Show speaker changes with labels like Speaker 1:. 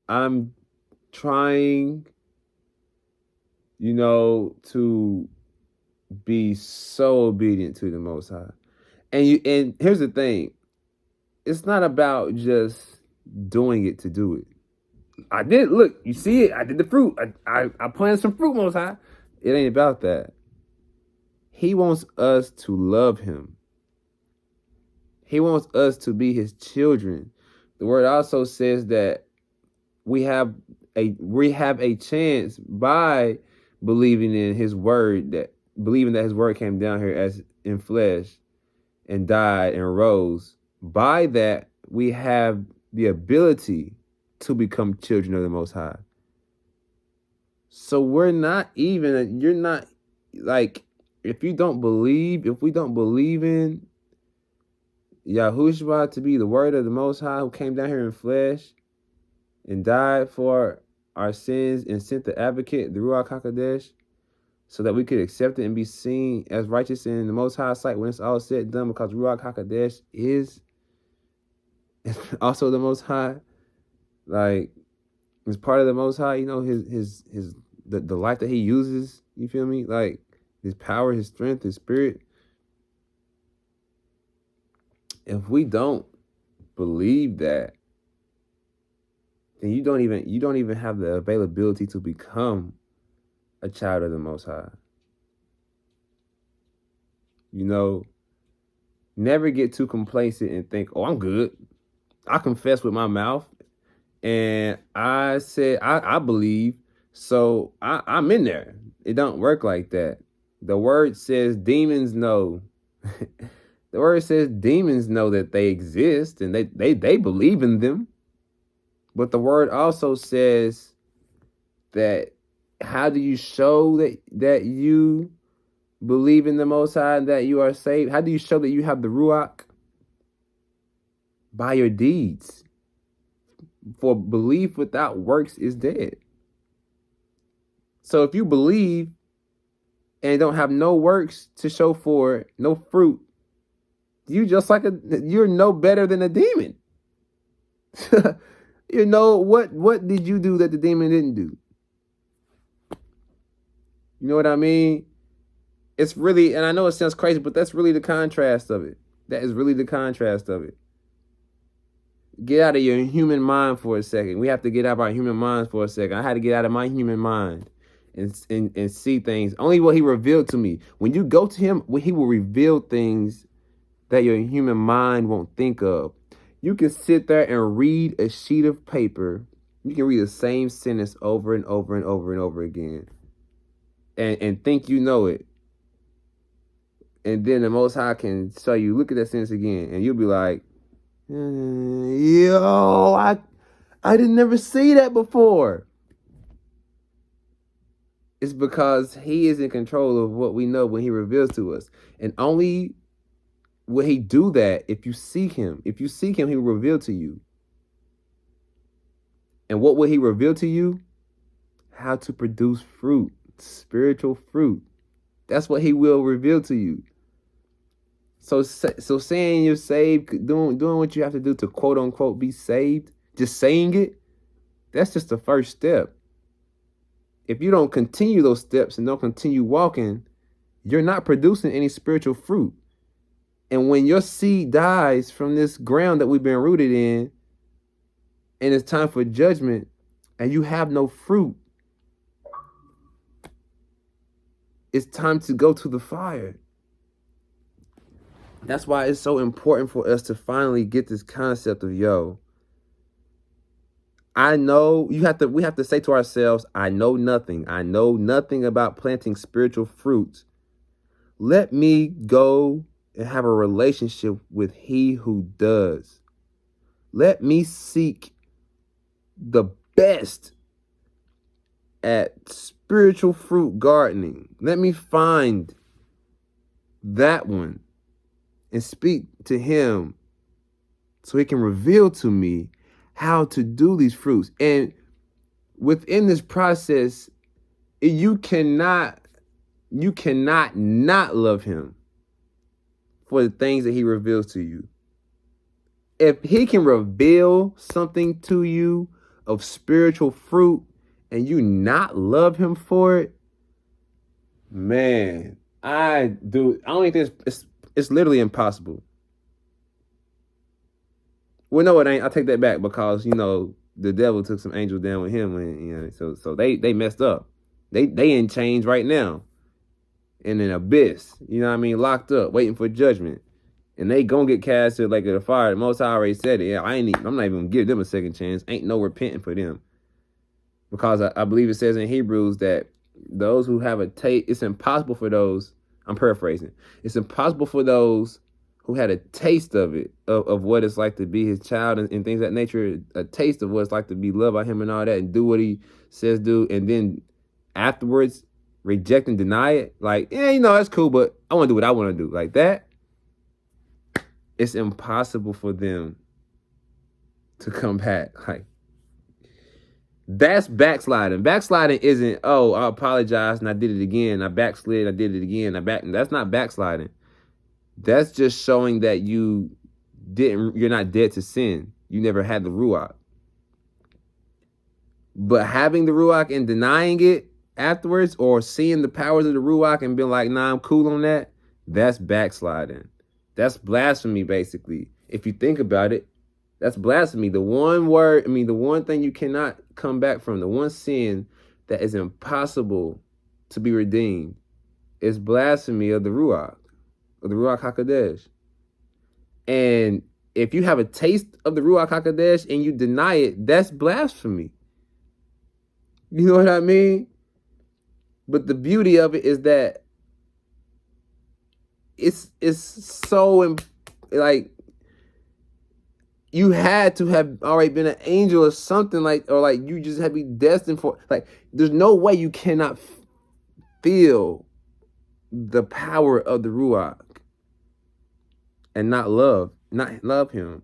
Speaker 1: I'm trying, to be so obedient to the Most High. And here's the thing. It's not about just doing it to do it. I did, look, you see it, I did the fruit. I planted some fruit, Most High. It ain't about that. He wants us to love him. He wants us to be his children. The word also says that we have a chance by believing in his word, that believing that his word came down here as in flesh and died and rose. By that, we have the ability to become children of the Most High. So you're not like, if we don't believe in Yahushua to be the word of the Most High who came down here in flesh and died for our sins and sent the advocate, the Ruach HaKodesh, so that we could accept it and be seen as righteous in the Most High sight when it's all said and done, because Ruach HaKodesh is also the Most High. Like, it's part of the Most High, the life that he uses, you feel me? Like, his power, his strength, his spirit. If we don't believe that, then you don't even have the availability to become a child of the Most High. Never get too complacent and think, oh, I'm good. I confess with my mouth and I said I believe, so I'm in there. It don't work like that. The word says demons know. The word says demons know that they exist and they believe in them. But the word also says that, how do you show that you believe in the Most High and that you are saved? How do you show that you have the Ruach? By your deeds. For belief without works is dead. So if you believe and don't have no works to show for it, no fruit, you're no better than a demon. What did you do that the demon didn't do? You know what I mean? It's really, and I know it sounds crazy, but that's really the contrast of it. That is really the contrast of it. Get out of your human mind for a second. We have to get out of our human minds for a second. I had to get out of my human mind and see things. Only what he revealed to me. When you go to him, he will reveal things that your human mind won't think of. You can sit there and read a sheet of paper. You can read the same sentence over and over and over and over again. And think you know it. And then the Most High can show you, look at that sentence again. And you'll be like, yo, I didn't never see that before. It's because he is in control of what we know when he reveals to us. And only will he do that if you seek him. If you seek him, he will reveal to you. And what will he reveal to you? How to produce fruit, spiritual fruit. That's what he will reveal to you. So saying you're saved, doing what you have to do to quote unquote be saved, just saying it, that's just the first step. If you don't continue those steps and don't continue walking, you're not producing any spiritual fruit. And when your seed dies from this ground that we've been rooted in, and it's time for judgment, and you have no fruit, it's time to go to the fire. That's why it's so important for us to finally get this concept of, I know we have to say to ourselves, I know nothing. I know nothing about planting spiritual fruits. Let me go and have a relationship with he who does. Let me seek the best at spiritual fruit gardening. Let me find that one and speak to him so he can reveal to me how to do these fruits. And within this process, you cannot not love him for the things that he reveals to you. If he can reveal something to you of spiritual fruit and you not love him for it, man, I don't think it's literally impossible. Well, no, it ain't. I take that back because the devil took some angels down with him, and so they messed up. They in chains right now in an abyss. You know what I mean? Locked up, waiting for judgment, and they gonna get cast to like a fire. The Most High already said it. Yeah, I'm not even gonna give them a second chance. Ain't no repenting for them, because I believe it says in Hebrews that those who have a taste, it's impossible for those. I'm paraphrasing. It's impossible for those who had a taste of it, of what it's like to be his child and things of that nature, a taste of what it's like to be loved by him and all that, and do what he says do, and then afterwards reject and deny it. Like, yeah, that's cool, but I want to do what I want to do. Like that, it's impossible for them to come back. Like, that's backsliding. Backsliding isn't, oh, I apologize and I did it again. I backslid, I did it again. That's not backsliding. That's just showing that you're not dead to sin. You never had the Ruach. But having the Ruach and denying it afterwards, or seeing the powers of the Ruach and being like, nah, I'm cool on that, that's backsliding. That's blasphemy, basically. If you think about it, that's blasphemy. The one thing you cannot come back from, the one sin that is impossible to be redeemed, is blasphemy of the Ruach. Of the Ruach HaKodesh. And if you have a taste of the Ruach HaKodesh and you deny it, that's blasphemy. You know what I mean? But the beauty of it is that it's so, like, you had to have already been an angel or something, like, or like you just had to be destined for, like, there's no way you cannot feel the power of the Ruach and not love him.